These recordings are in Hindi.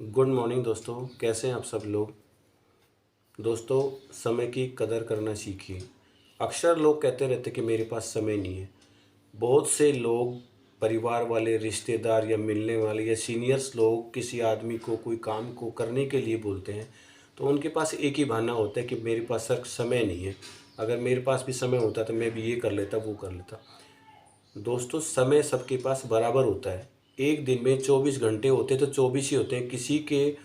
गुड मॉर्निंग दोस्तों, कैसे हैं आप सब लोग। दोस्तों, समय की कदर करना सीखिए। अक्सर लोग कहते रहते कि मेरे पास समय नहीं है। बहुत से लोग, परिवार वाले, रिश्तेदार या मिलने वाले या सीनियर्स लोग किसी आदमी को कोई काम को करने के लिए बोलते हैं तो उनके पास एक ही बहाना होता है कि मेरे पास सर समय नहीं है। अगर मेरे पास भी समय होता तो मैं भी ये कर लेता, वो कर लेता। दोस्तों, समय सबके पास बराबर होता है। एक दिन में 24 घंटे होते तो 24 ही होते हैं, किसी के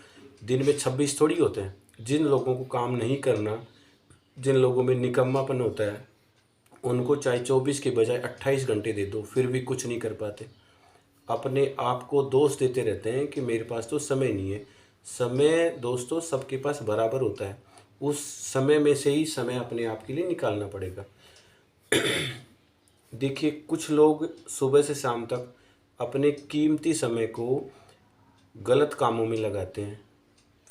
दिन में 26 थोड़ी होते हैं। जिन लोगों को काम नहीं करना, जिन लोगों में निकम्मापन होता है, उनको चाहे 24 के बजाय 28 घंटे दे दो फिर भी कुछ नहीं कर पाते। अपने आप को दोष देते रहते हैं कि मेरे पास तो समय नहीं है। समय दोस्तों सबके पास बराबर होता है। उस समय में से ही समय अपने आप के लिए निकालना पड़ेगा। देखिए, कुछ लोग सुबह से शाम तक अपने कीमती समय को गलत कामों में लगाते हैं।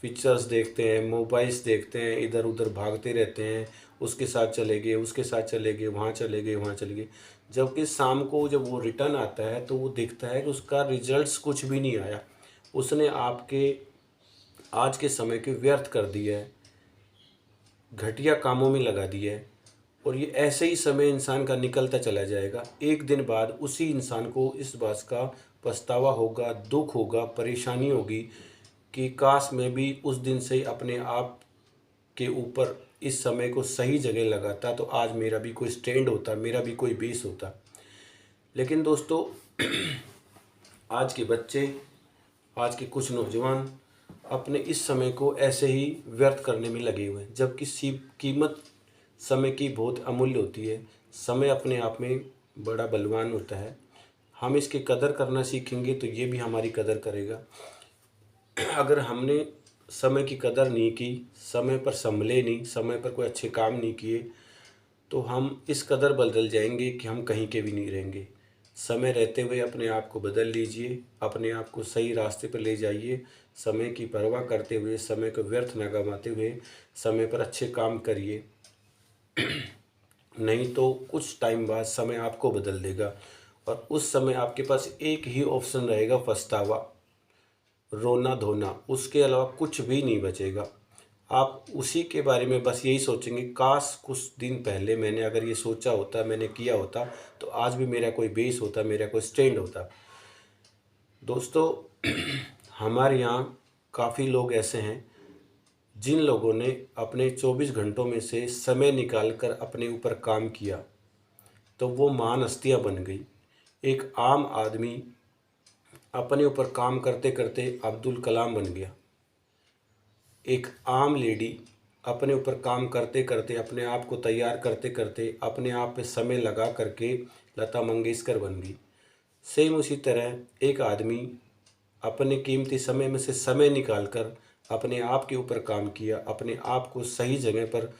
पिक्चर्स देखते हैं, मोबाइल्स देखते हैं, इधर उधर भागते रहते हैं। उसके साथ चले गए, उसके साथ चले गए, वहाँ चले गए, वहाँ चले गए। जबकि शाम को जब वो रिटर्न आता है तो वो देखता है कि उसका रिजल्ट्स कुछ भी नहीं आया। उसने आपके आज के समय के व्यर्थ कर दिया है, घटिया कामों में लगा दिया है। और ये ऐसे ही समय इंसान का निकलता चला जाएगा। एक दिन बाद उसी इंसान को इस बात का पछतावा होगा, दुख होगा, परेशानी होगी कि काश मैं भी उस दिन से अपने आप के ऊपर इस समय को सही जगह लगाता तो आज मेरा भी कोई स्टैंड होता, मेरा भी कोई बेस होता। लेकिन दोस्तों, आज के बच्चे, आज के कुछ नौजवान अपने इस समय को ऐसे ही व्यर्थ करने में लगे हुए हैं, जबकि कीमत समय की बहुत अमूल्य होती है। समय अपने आप में बड़ा बलवान होता है। हम इसकी कदर करना सीखेंगे तो ये भी हमारी कदर करेगा। अगर हमने समय की कदर नहीं की, समय पर संभले नहीं, समय पर कोई अच्छे काम नहीं किए, तो हम इस कदर बदल जाएंगे कि हम कहीं के भी नहीं रहेंगे। समय रहते हुए अपने आप को बदल लीजिए, अपने आप को सही रास्ते पर ले जाइए। समय की परवाह करते हुए, समय को व्यर्थ न गंवाते हुए समय पर अच्छे काम करिए। नहीं तो कुछ टाइम बाद समय आपको बदल देगा और उस समय आपके पास एक ही ऑप्शन रहेगा, पछतावा, रोना धोना। उसके अलावा कुछ भी नहीं बचेगा। आप उसी के बारे में बस यही सोचेंगे, काश कुछ दिन पहले मैंने अगर ये सोचा होता, मैंने किया होता तो आज भी मेरा कोई बेस होता, मेरा कोई स्टैंड होता। दोस्तों, हमारे यहाँ काफ़ी लोग ऐसे हैं जिन लोगों ने अपने 24 घंटों में से समय निकाल कर अपने ऊपर काम किया तो वो महान हस्तियाँ बन गई। एक आम आदमी अपने ऊपर काम करते करते अब्दुल कलाम बन गया। एक आम लेडी अपने ऊपर काम करते करते, अपने आप को तैयार करते करते, अपने आप पे समय लगा करके लता मंगेशकर बन गई। सेम उसी तरह एक आदमी अपने कीमती समय में से समय निकाल कर अपने आप के ऊपर काम किया, अपने आप को सही जगह पर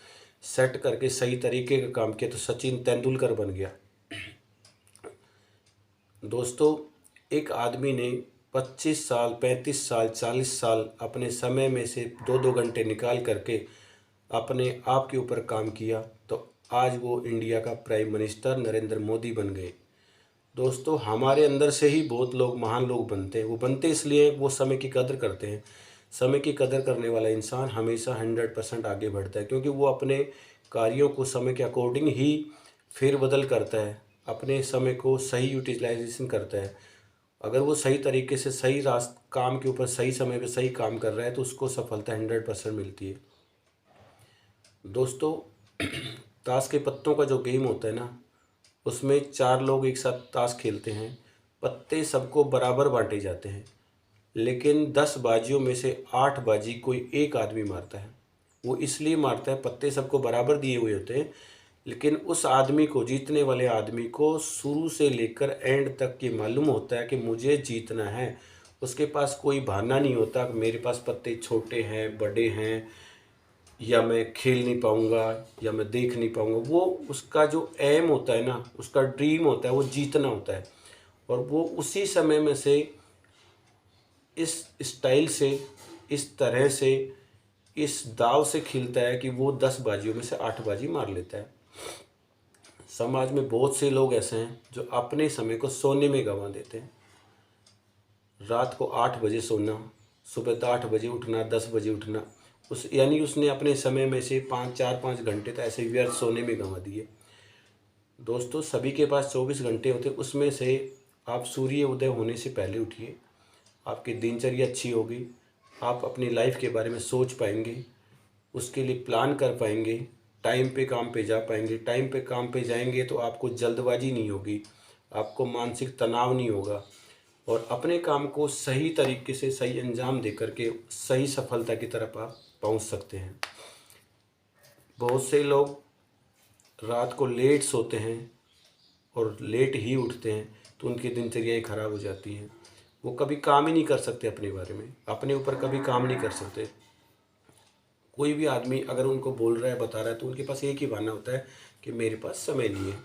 सेट करके सही तरीके का काम किया तो सचिन तेंदुलकर बन गया। दोस्तों, एक आदमी ने 25 साल, 35 साल, 40 साल अपने समय में से 2-2 घंटे निकाल करके अपने आप के ऊपर काम किया तो आज वो इंडिया का प्राइम मिनिस्टर नरेंद्र मोदी बन गए। दोस्तों, हमारे अंदर से ही बहुत लोग महान लोग बनते हैं। वो बनते इसलिए वो समय की कदर करते हैं। समय की कदर करने वाला इंसान हमेशा 100% आगे बढ़ता है, क्योंकि वो अपने कार्यों को समय के अकॉर्डिंग ही फेरबदल करता है, अपने समय को सही यूटिलाइजेशन करता है। अगर वो सही तरीके से सही काम के ऊपर सही समय पे सही काम कर रहा है तो उसको सफलता 100% मिलती है। दोस्तों, ताश के पत्तों का जो गेम होता है ना, उसमें 4 लोग एक साथ ताश खेलते हैं। पत्ते सबको बराबर बांटे जाते हैं, लेकिन 10 बाजियों में से 8 बाजी कोई एक आदमी मारता है। वो इसलिए मारता है, पत्ते सबको बराबर दिए हुए होते हैं, लेकिन उस आदमी को, जीतने वाले आदमी को शुरू से लेकर एंड तक ये मालूम होता है कि मुझे जीतना है। उसके पास कोई बहाना नहीं होता कि मेरे पास पत्ते छोटे हैं, बड़े हैं, या मैं खेल नहीं पाऊँगा, या मैं देख नहीं पाऊँगा। वो उसका जो एम होता है ना, उसका ड्रीम होता है, वो जीतना होता है। और वो उसी समय में से, इस स्टाइल से, इस तरह से, इस दाव से खिलता है कि वो 10 बाजियों में से 8 बाजी मार लेता है। समाज में बहुत से लोग ऐसे हैं जो अपने समय को सोने में गंवा देते हैं। रात को 8 बजे सोना, सुबह 8 बजे उठना, 10 बजे उठना, उस यानी उसने अपने समय में से 5 घंटे तो ऐसे व्यर्थ सोने में गंवा दिए। दोस्तों सभी के पास 24 घंटे होते, उसमें से आप सूर्य उदय होने से पहले उठिए, आपकी दिनचर्या अच्छी होगी, आप अपनी लाइफ के बारे में सोच पाएंगे, उसके लिए प्लान कर पाएंगे, टाइम पे काम पे जा पाएंगे। टाइम पे काम पे जाएंगे तो आपको जल्दबाजी नहीं होगी, आपको मानसिक तनाव नहीं होगा और अपने काम को सही तरीके से सही अंजाम दे करके सही सफलता की तरफ आप पहुंच सकते हैं। बहुत से लोग रात को लेट सोते हैं और लेट ही उठते हैं तो उनकी दिनचर्याएँ खराब हो जाती हैं। वो कभी काम ही नहीं कर सकते अपने बारे में, अपने ऊपर कभी काम नहीं कर सकते। कोई भी आदमी अगर उनको बोल रहा है, बता रहा है, तो उनके पास एक ही बहाना होता है कि मेरे पास समय नहीं है।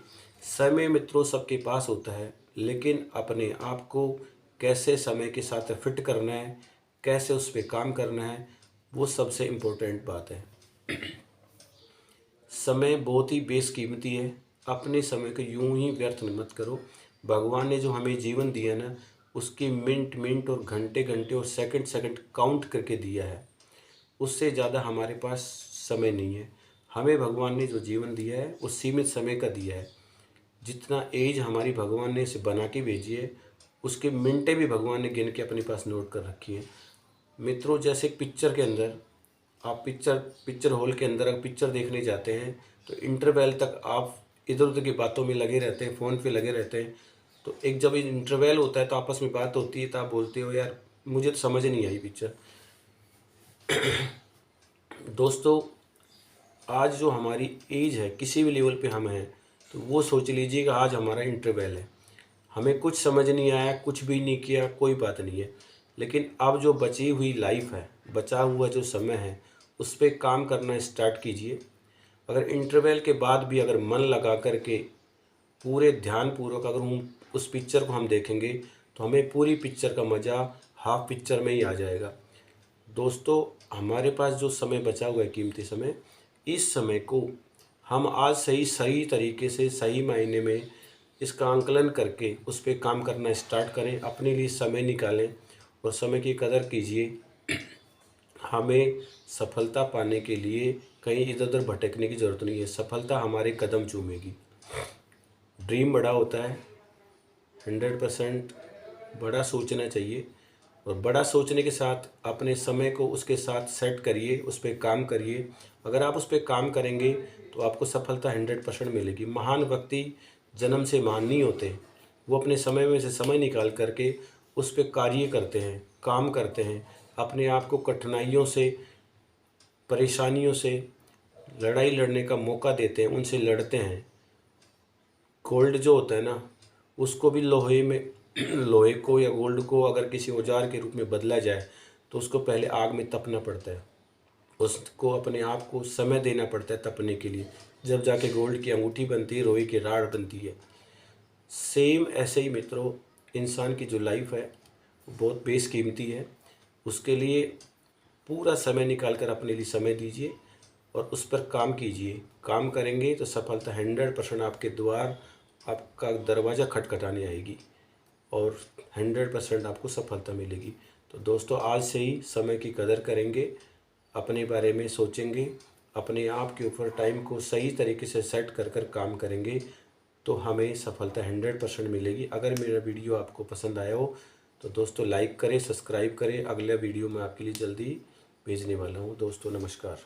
समय मित्रों सबके पास होता है, लेकिन अपने आप को कैसे समय के साथ फिट करना है, कैसे उस पर काम करना है, वो सबसे इम्पोर्टेंट बात है। समय बहुत ही बेशकीमती है, अपने समय को यूं ही व्यर्थ मत करो। भगवान ने जो हमें जीवन दिया ना, उसकी मिनट मिनट और घंटे घंटे और सेकंड सेकंड काउंट करके दिया है। उससे ज़्यादा हमारे पास समय नहीं है। हमें भगवान ने जो जीवन दिया है वो सीमित समय का दिया है। जितना एज हमारी भगवान ने इसे बना के भेजी है, उसके मिनटें भी भगवान ने गिन के अपने पास नोट कर रखी है। मित्रों जैसे पिक्चर के अंदर आप पिक्चर हॉल के अंदर अगर पिक्चर देखने जाते हैं तो इंटरवल तक आप इधर उधर की बातों में लगे रहते हैं, फ़ोन पे लगे रहते हैं। तो एक जब इंटरवल होता है तो आपस में बात होती है, तो आप बोलते हो यार मुझे तो समझ नहीं आई पिक्चर। दोस्तों आज जो हमारी एज है, किसी भी लेवल पे हम हैं, तो वो सोच लीजिए कि आज हमारा इंटरवल है, हमें कुछ समझ नहीं आया, कुछ भी नहीं किया, कोई बात नहीं है। लेकिन अब जो बची हुई लाइफ है, बचा हुआ जो समय है, उस पर काम करना स्टार्ट कीजिए। अगर इंटरवल के बाद भी अगर मन लगा करके पूरे ध्यानपूर्वक अगर हम उस पिक्चर को हम देखेंगे तो हमें पूरी पिक्चर का मज़ा हाफ पिक्चर में ही आ जाएगा। दोस्तों हमारे पास जो समय बचा हुआ है, कीमती समय, इस समय को हम आज सही सही तरीके से सही मायने में इसका आंकलन करके उस पर काम करना स्टार्ट करें। अपने लिए समय निकालें और समय की कदर कीजिए। हमें सफलता पाने के लिए कहीं इधर उधर भटकने की ज़रूरत नहीं है, सफलता हमारे कदम चूमेगी। ड्रीम बड़ा होता है, 100% बड़ा सोचना चाहिए और बड़ा सोचने के साथ अपने समय को उसके साथ सेट करिए, उस पर काम करिए। अगर आप उस पर काम करेंगे तो आपको सफलता 100% मिलेगी। महान व्यक्ति जन्म से महान नहीं होते, वो अपने समय में से समय निकाल करके उस पर कार्य करते हैं, काम करते हैं, अपने आप को कठिनाइयों से, परेशानियों से लड़ाई लड़ने का मौका देते हैं, उनसे लड़ते हैं। गोल्ड जो होता है ना, उसको भी लोहे में लोहे को या गोल्ड को अगर किसी औजार के रूप में बदला जाए तो उसको पहले आग में तपना पड़ता है, उसको अपने आप को समय देना पड़ता है तपने के लिए, जब जाके गोल्ड की अंगूठी बनती है, रोई की राड बनती है। सेम ऐसे ही मित्रों इंसान की जो लाइफ है वो बहुत बेशकीमती है। उसके लिए पूरा समय निकाल कर अपने लिए समय दीजिए और उस पर काम कीजिए। काम करेंगे तो सफलता 100% आपके द्वार, आपका दरवाज़ा खटखटाने आएगी और 100% आपको सफलता मिलेगी। तो दोस्तों आज से ही समय की कदर करेंगे, अपने बारे में सोचेंगे, अपने आप के ऊपर टाइम को सही तरीके से सेट कर कर काम करेंगे तो हमें सफलता 100% मिलेगी। अगर मेरा वीडियो आपको पसंद आया हो तो दोस्तों लाइक करें, सब्सक्राइब करें। अगला वीडियो मैं आपके लिए जल्दी भेजने वाला हूँ। दोस्तों नमस्कार।